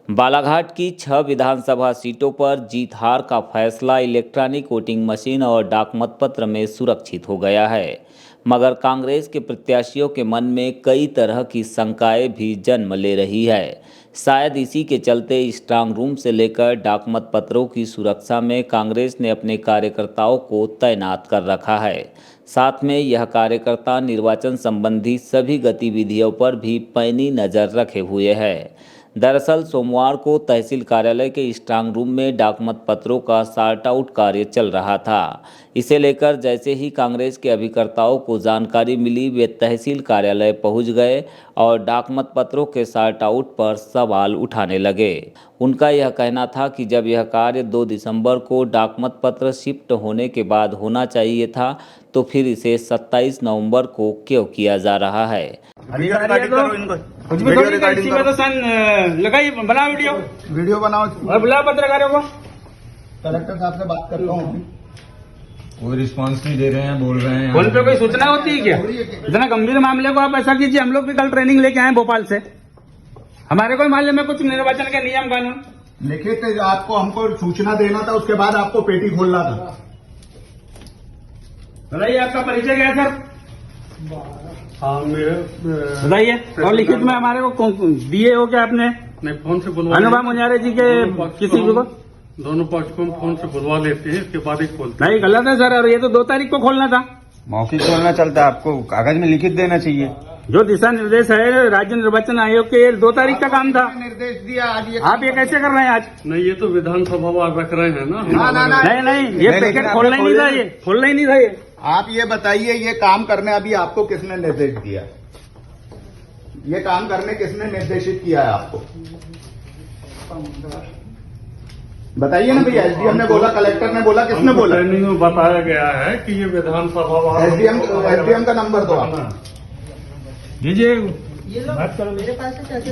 बालाघाट की 6 विधानसभा सीटों पर जीत हार का फैसला इलेक्ट्रॉनिक वोटिंग मशीन और डाक मतपत्र में सुरक्षित हो गया है, मगर कांग्रेस के प्रत्याशियों के मन में कई तरह की शंकाएं भी जन्म ले रही है। शायद इसी के चलते स्ट्रांग रूम से लेकर डाक मतपत्रों की सुरक्षा में कांग्रेस ने अपने कार्यकर्ताओं को तैनात कर रखा है। साथ में यह कार्यकर्ता निर्वाचन संबंधी सभी गतिविधियों पर भी पैनी नज़र रखे हुए हैं। दरअसल सोमवार को तहसील कार्यालय के स्ट्रांग रूम में डाक मतपत्रों का सॉर्ट आउट कार्य चल रहा था। इसे लेकर जैसे ही कांग्रेस के अभिकर्ताओं को जानकारी मिली, वे तहसील कार्यालय पहुंच गए और डाक मतपत्रों के सॉर्ट आउट पर सवाल उठाने लगे। उनका यह कहना था कि जब यह कार्य 2 दिसंबर को डाक मतपत्र शिफ्ट होने के बाद होना चाहिए था, तो फिर इसे 27 नवंबर को क्यों किया जा रहा है। कुछ भी थोड़ी इसी में तो सन लगाइए, बनाओ वीडियो बनाओ और बुलाओ पत्रकारों को। कलेक्टर साहब से बात करता हूँ। कोई रिस्पांस नहीं दे रहे हैं, बोल रहे हैं फोन पे कोई सूचना होती है क्या? इतना गंभीर मामले को आप ऐसा कीजिए, हम लोग भी कल ट्रेनिंग लेके आए भोपाल से, हमारे कोई मामले में कुछ निर्वाचन के नियम कानून लिखित आपको हमको सूचना देना था, उसके बाद आपको पेटी खोलना था। बताइए आपका परिचय क्या है सर? हाँ मेरे बताइए। और लिखित में हमारे को दिए हो क्या आपने? नहीं, फोन से बुलवा अनुभव मुनियारे जी के किसी भी को? दोनों पक्ष को हम फोन से बुलवा लेते हैं, इसके बाद ही खोलते हैं। नहीं, गलत है सर, और ये तो 2 तारीख को खोलना था। मौखिक खोलना चलता है, आपको कागज में लिखित देना चाहिए। जो दिशा निर्देश है राज्य निर्वाचन आयोग के, 2 तारीख का काम था। निर्देश दिया आज ये आप ये कैसे कर रहे हैं आज? नहीं, ये तो विधानसभा वार रख रहे हैं ना। नहीं, ये पैकेट खोलना ही नहीं था, ये खोलना ही नहीं था। ये आप ये बताइए, ये काम करने अभी आपको किसने निर्देश दिया? ये काम करने किसने निर्देशित किया है आपको? बताइए ना भैया। एसडीएम ने बोला, कलेक्टर ने बोला, किसने बोला? ट्रेनिंग में बताया गया है कि ये विधानसभा वार। एसडीएम का नंबर दो आप। दीजिए, बात करो मेरे पास से।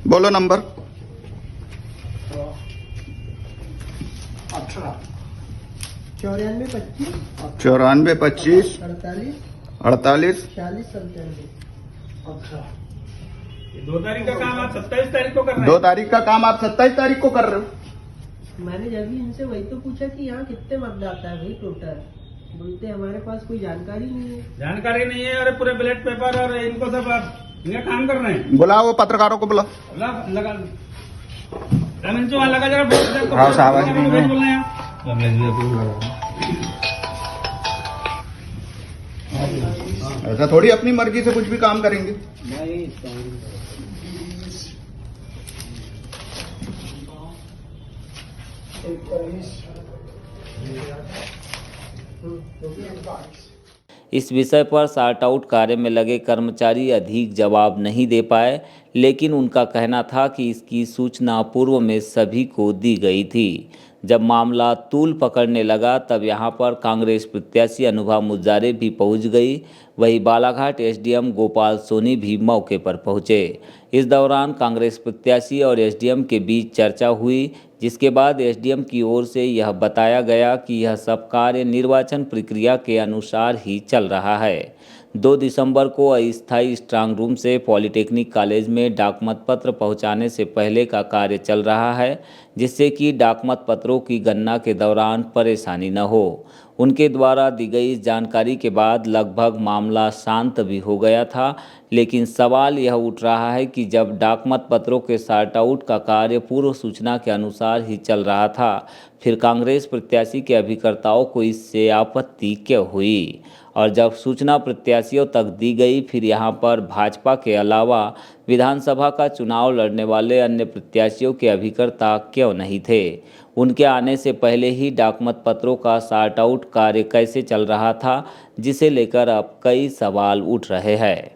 बोलो नंबर। 94 25 48 40 97। 2 तारीख का काम आप 27 तारीख को कर रहे हैं। 2 तारीख का काम आप 27 तारीख को कर रहे हो। मैंने जब भी इनसे वही तो पूछा कि यहाँ कितने मतदाता है भाई टोटल, बोलते हमारे पास कोई जानकारी नहीं है। जानकारी नहीं है, और पूरे बैलेट पेपर और इनको सब इनका काम कर रहे हैं। बुलाओ वो पत्रकारों को, बुलाओ। लगा लगा जरा। हाँ, साहब बोल रहे हैं। ऐसा थोड़ी अपनी मर्जी से कुछ भी काम करेंगे। इस विषय पर सॉर्ट आउट कार्य में लगे कर्मचारी अधिक जवाब नहीं दे पाए, लेकिन उनका कहना था कि इसकी सूचना पूर्व में सभी को दी गई थी। जब मामला तूल पकड़ने लगा, तब यहां पर कांग्रेस प्रत्याशी अनुभव मुजारे भी पहुंच गई। वहीं बालाघाट एसडीएम गोपाल सोनी भी मौके पर पहुंचे। इस दौरान कांग्रेस प्रत्याशी और एसडीएम के बीच चर्चा हुई, जिसके बाद एसडीएम की ओर से यह बताया गया कि यह सब कार्य निर्वाचन प्रक्रिया के अनुसार ही चल रहा है। 2 दिसंबर को अस्थायी स्ट्रांग रूम से पॉलिटेक्निक कॉलेज में डाक मतपत्र पहुंचाने से पहले का कार्य चल रहा है, जिससे कि डाक मतपत्रों की गणना के दौरान परेशानी न हो। उनके द्वारा दी गई इस जानकारी के बाद लगभग मामला शांत भी हो गया था, लेकिन सवाल यह उठ रहा है कि जब डाक मतपत्रों के सॉर्ट आउट का कार्य पूर्व सूचना के अनुसार ही चल रहा था, फिर कांग्रेस प्रत्याशी के अभिकर्ताओं को इससे आपत्ति क्यों हुई? और जब सूचना प्रत्याशियों तक दी गई, फिर यहां पर भाजपा के अलावा विधानसभा का चुनाव लड़ने वाले अन्य प्रत्याशियों के अभिकर्ता क्यों नहीं थे? उनके आने से पहले ही डाक मतपत्रों का सॉर्ट आउट कार्य कैसे चल रहा था, जिसे लेकर अब कई सवाल उठ रहे हैं।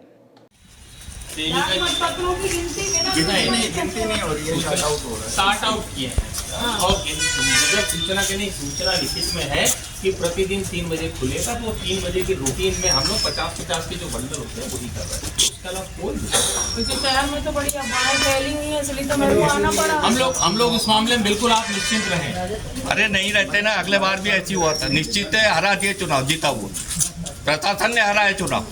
मतपत्रों की गिनती नहीं हो रही है, सॉर्ट आउट किया है। और मुझे सूचना के नहीं, सूचना लिखित में है कि प्रतिदिन 3 बजे खुलेगा, तो 3 बजे की रूटीन में हम लोग 50-50 के जो बंडल होते हैं वही कर रहे हैं। उसके अलावा कोई क्योंकि शहर में तो बड़ी अफवाहें फैली हुई है, इसलिए तो मेरे को आना पड़ा। हम लोग इस मामले में बिल्कुल आप निश्चिंत रहें। अरे नहीं रहते ना, अगले बार भी ऐसी हुआ था। निश्चित है, हरा दिए चुनाव, जीता हुआ प्रशासन ने हरा है चुनाव।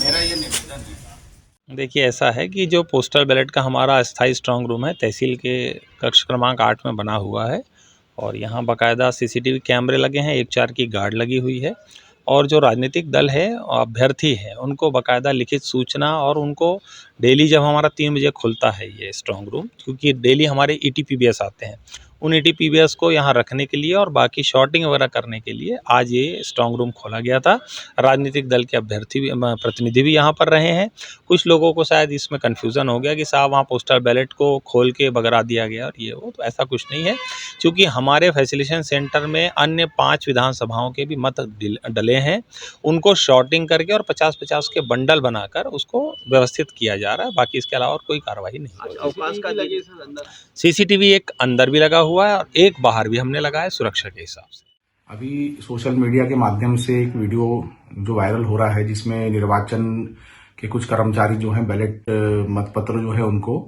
मेरा ये निवेदन है। देखिए, ऐसा है कि जो पोस्टल बैलेट का हमारा अस्थायी स्ट्रांग रूम है, तहसील के कक्ष क्रमांक 8 में बना हुआ है और यहाँ बाकायदा सीसीटीवी कैमरे लगे हैं, 1-4 की गार्ड लगी हुई है और जो राजनीतिक दल है, अभ्यर्थी है, उनको बाकायदा लिखित सूचना और उनको डेली जब हमारा 3 बजे खुलता है ये स्ट्रांग रूम, क्योंकि डेली हमारे ईटीपीबीएस आते हैं, उन ईटीपीबीएस को यहाँ रखने के लिए और बाकी शॉर्टिंग वगैरह करने के लिए आज ये स्ट्रांग रूम खोला गया था। राजनीतिक दल के अभ्यर्थी भी प्रतिनिधि भी यहाँ पर रहे हैं। कुछ लोगों को शायद इसमें कन्फ्यूज़न हो गया कि साहब वहाँ पोस्टल बैलेट को खोल के बगरा दिया गया और ये वो, तो ऐसा कुछ नहीं है, क्योंकि हमारे फैसिलिटेशन सेंटर में अन्य 5 विधानसभाओं के भी मत डले हैं, उनको शॉर्टिंग करके और 50-50 के बंडल बनाकर उसको व्यवस्थित किया जा रहा है। बाकी इसके अलावा और कोई कार्रवाई नहीं। सीसीटीवी एक अंदर भी लगा हुआ है और एक बाहर भी हमने लगाया सुरक्षा के हिसाब से। अभी सोशल मीडिया के माध्यम से एक वीडियो जो वायरल हो रहा है, जिसमें निर्वाचन के कुछ कर्मचारी जो हैं बैलेट मतपत्र जो है उनको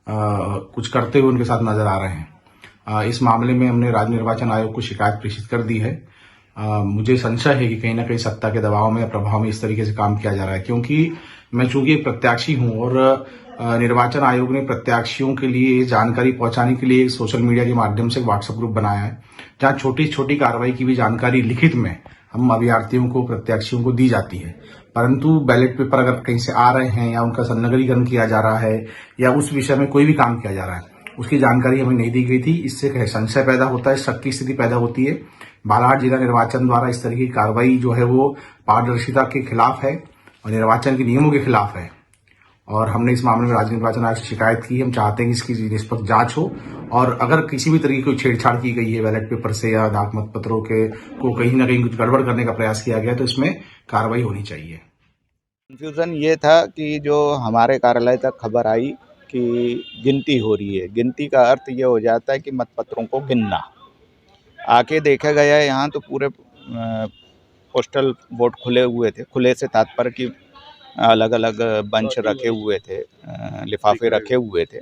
कुछ करते हुए उनके साथ नजर आ रहे हैं। इस मामले में हमने राज्य निर्वाचन आयोग को शिकायत प्रेषित कर दी है। मुझे संशय है कि कहीं ना कहीं सत्ता के दबाव में या प्रभाव में इस तरीके से काम किया जा रहा है, क्योंकि मैं चूंकि एक प्रत्याशी हूं और निर्वाचन आयोग ने प्रत्याशियों के लिए जानकारी पहुंचाने के लिए सोशल मीडिया के माध्यम से व्हाट्सएप ग्रुप बनाया है, जहां छोटी छोटी कार्रवाई की भी जानकारी लिखित में हम अभ्यर्थियों को, प्रत्याशियों को दी जाती है। परंतु बैलेट पेपर अगर कहीं से आ रहे हैं या उनका संनगरीकरण किया जा रहा है या उस विषय में कोई भी काम किया जा रहा है, उसकी जानकारी हमें नहीं दी गई थी। इससे संशय पैदा होता है, शक की स्थिति पैदा होती है। बालाघाट जिला निर्वाचन द्वारा इस तरह की कार्रवाई जो है वो पारदर्शिता के खिलाफ है और निर्वाचन के नियमों के खिलाफ है और हमने इस मामले में राज्य निर्वाचन आयोग से शिकायत की। हम चाहते हैं कि इसकी निष्पक्ष जांच हो और अगर किसी भी तरीके की छेड़छाड़ की गई है बैलेट पेपर से या डाक मतपत्रों के को कहीं ना कहीं कुछ गड़बड़ करने का प्रयास किया गया तो इसमें कार्रवाई होनी चाहिए। कंफ्यूजन ये था कि जो हमारे कार्यालय तक खबर आई कि गिनती हो रही है, गिनती का अर्थ ये हो जाता है कि मतपत्रों को गिनना। आके देखा गया यहाँ तो पूरे पोस्टल वोट खुले हुए थे। खुले से तात्पर्य कि अलग अलग बंच रखे हुए थे, लिफाफे रखे हुए थे।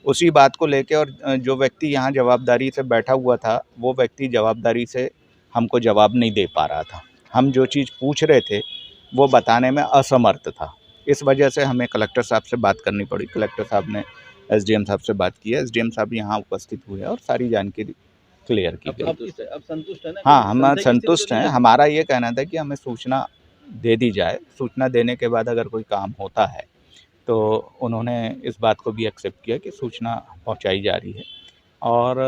उसी बात को लेके और जो व्यक्ति यहाँ जवाबदारी से बैठा हुआ था वो व्यक्ति जवाबदारी से हमको जवाब नहीं दे पा रहा था। हम जो चीज़ पूछ रहे थे वो बताने में असमर्थ था। इस वजह से हमें कलेक्टर साहब से बात करनी पड़ी। कलेक्टर साहब ने एसडीएम साहब से बात की है। एसडीएम साहब यहाँ उपस्थित हुए और सारी जानकारी क्लियर की गई। अब संतुष्ट है ना? हाँ, हम संतुष्ट हैं। हमारा ये कहना था कि हमें सूचना दे दी जाए। सूचना देने के बाद अगर कोई काम होता है तो उन्होंने इस बात को भी एक्सेप्ट किया कि सूचना पहुंचाई जा रही है और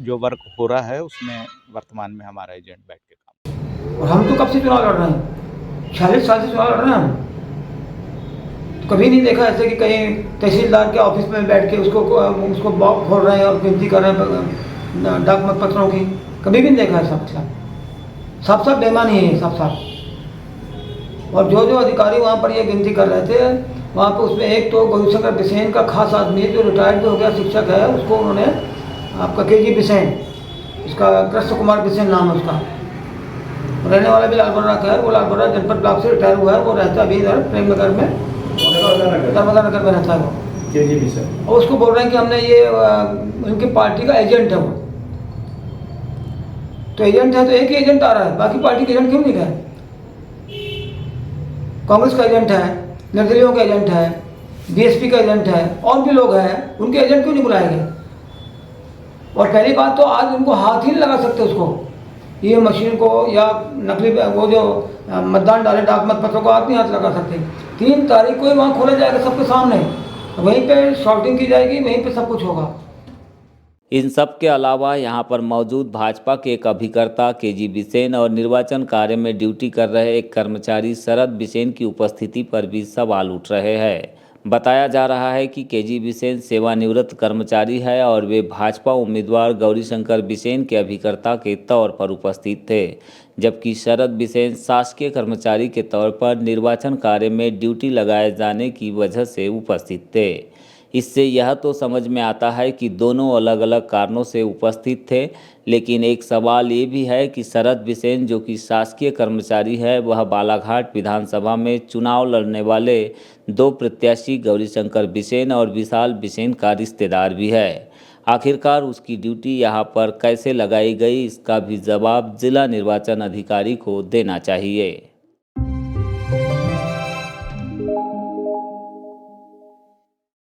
जो वर्क हो रहा है उसमें वर्तमान में हमारा एजेंट बैठ के काम। और हम तो कब से चुनाव लड़ रहे हैं, 46 साल से चुनाव लड़ रहे हैं हम। तो कभी नहीं देखा ऐसे कि कहीं तहसीलदार के ऑफिस में बैठ के उसको बॉक्स खोल रहे हैं और गिनती कर रहे हैं डाक मतपत्रों की। कभी भी नहीं देखा है। साफ साफ बेईमानी है, साफ साफ। और जो जो अधिकारी वहाँ पर ये गिनती कर रहे थे, वहाँ पर उसमें एक तो गौरीशंकर बिसेन का खास आदमी जो रिटायर्ड भी हो गया शिक्षक है, उसको उन्होंने आपका केजी बिसेन, उसका कृष्ण कुमार बिसेन नाम है उसका, रहने वाला भी लालबर्रा का है। वो लालबर्रा जनपद ब्लॉक से रिटायर हुआ है। वो रहता अभी इधर प्रेम नगर में, नर्मदा नगर में रहता है वो, केजी बिसेन। और उसको बोल रहे हैं कि हमने ये उनकी पार्टी का एजेंट है वो। तो एजेंट है तो एक ही एजेंट आ रहा है, बाकी पार्टी के एजेंट क्यों नहीं गए? कांग्रेस का एजेंट है, निर्दलीयों का एजेंट है, बीएसपी का एजेंट है, और भी लोग हैं, उनके एजेंट क्यों नहीं बुलाए गए? और पहली बात तो आज उनको हाथ ही नहीं लगा सकते उसको, ये मशीन को या नकली वो जो मतदान डाले डाक मतपत्रों को हाथ नहीं हाथ लगा सकते। 3 तारीख को ही वहाँ खोला जाएगा सबके सामने, वहीं पे शॉर्टिंग की जाएगी, वहीं पे सब कुछ होगा। इन सब के अलावा यहाँ पर मौजूद भाजपा के एक अभिकर्ता केजी बिसेन और निर्वाचन कार्य में ड्यूटी कर रहे एक कर्मचारी शरद बिसेन की उपस्थिति पर भी सवाल उठ रहे हैं। बताया जा रहा है कि केजी बिसेन सेवानिवृत्त कर्मचारी है और वे भाजपा उम्मीदवार गौरीशंकर बिसेन के अभिकर्ता के तौर पर उपस्थित थे, जबकि शरद बिसेन शासकीय कर्मचारी के तौर पर निर्वाचन कार्य में ड्यूटी लगाए जाने की वजह से उपस्थित थे। इससे यह तो समझ में आता है कि दोनों अलग अलग कारणों से उपस्थित थे, लेकिन एक सवाल ये भी है कि शरद बिसेन जो कि शासकीय कर्मचारी है, वह बालाघाट विधानसभा में चुनाव लड़ने वाले 2 प्रत्याशी गौरीशंकर बिसेन और विशाल बिसेन का रिश्तेदार भी है। आखिरकार उसकी ड्यूटी यहाँ पर कैसे लगाई गई, इसका भी जवाब जिला निर्वाचन अधिकारी को देना चाहिए।